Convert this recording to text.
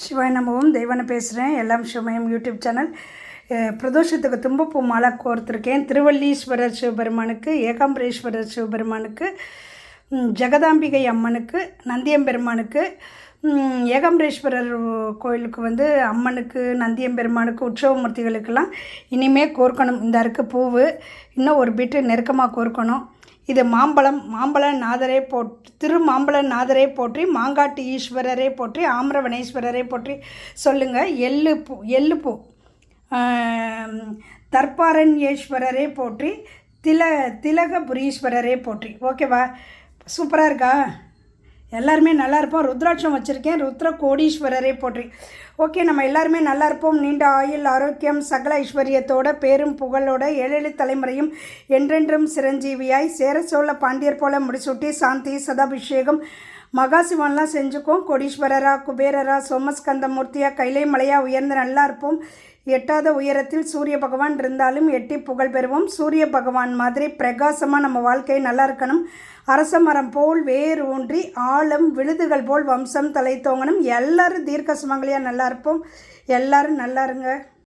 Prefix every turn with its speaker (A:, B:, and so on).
A: சிவாய நமவும் தெய்வான பேசுகிறேன். எல்லாம் சிவமயம் யூடியூப் சேனல். பிரதோஷத்துக்கு தும்பப்பூ மாலை கோர்த்துருக்கேன். திருவள்ளீஸ்வரர் சிவபெருமானுக்கு, ஏகாம்பரேஸ்வரர் சிவபெருமானுக்கு, ஜெகதாம்பிகை அம்மனுக்கு, நந்தியம்பெருமானுக்கு, ஏகாம்பரேஸ்வரர் கோயிலுக்கு அம்மனுக்கு, நந்தியம்பெருமானுக்கு, உற்சவமூர்த்திகளுக்கெல்லாம் இனிமேல் கோர்க்கணும். இந்த அருக்கு பூவு இன்னும் ஒரு பிட்டு நெருக்கமாக கோர்க்கணும். இது மாம்பழ நாதரே மாம்பழ நாதரே போற்றி, மாங்காட்டு ஈஸ்வரரே போற்றி, ஆம்ரவனேஸ்வரரே போற்றி சொல்லுங்கள். எள்ளுப்பூ தர்பாரண்யேஸ்வரரே போற்றி, திலகபுரீஸ்வரரே போற்றி. ஓகேவா? சூப்பராக இருக்கா? எல்லாருமே நல்லா இருப்போம். ருத்ராட்சம் வச்சுருக்கேன். ருத்ர கோடீஸ்வரரே போற்றி. ஓகே, நம்ம எல்லாருமே நல்லா இருப்போம். நீண்ட ஆயுள், ஆரோக்கியம், சகல ஐஸ்வர்யத்தோட, பேரும் புகழோட, 7 தலைமுறையும் என்றென்றும் சிரஞ்சீவியாய், சேர சோழ பாண்டியர் போல முடிசூட்டி, சாந்தி சதாபிஷேகம் மகாசிவன்லாம் செஞ்சுக்கோம். கோடீஸ்வரரா, குபேரரா, சோமஸ்கந்தமூர்த்தியா, கைலை மலையா உயர்ந்து நல்லா இருப்போம். எட்டாத உயரத்தில் சூரிய பகவான் இருந்தாலும் எட்டி புகழ் பெறுவோம். சூரிய பகவான் மாதிரி பிரகாசமாக நம்ம வாழ்க்கை நல்லா இருக்கணும். அரச மரம் போல் வேர் ஊன்றி ஆழம் விழுதுகள் போல் வம்சம் தலை தோங்கணும். எல்லோரும் தீர்க்க சுமங்கலியாக நல்லா இருப்போம். எல்லோரும் நல்லா இருங்க.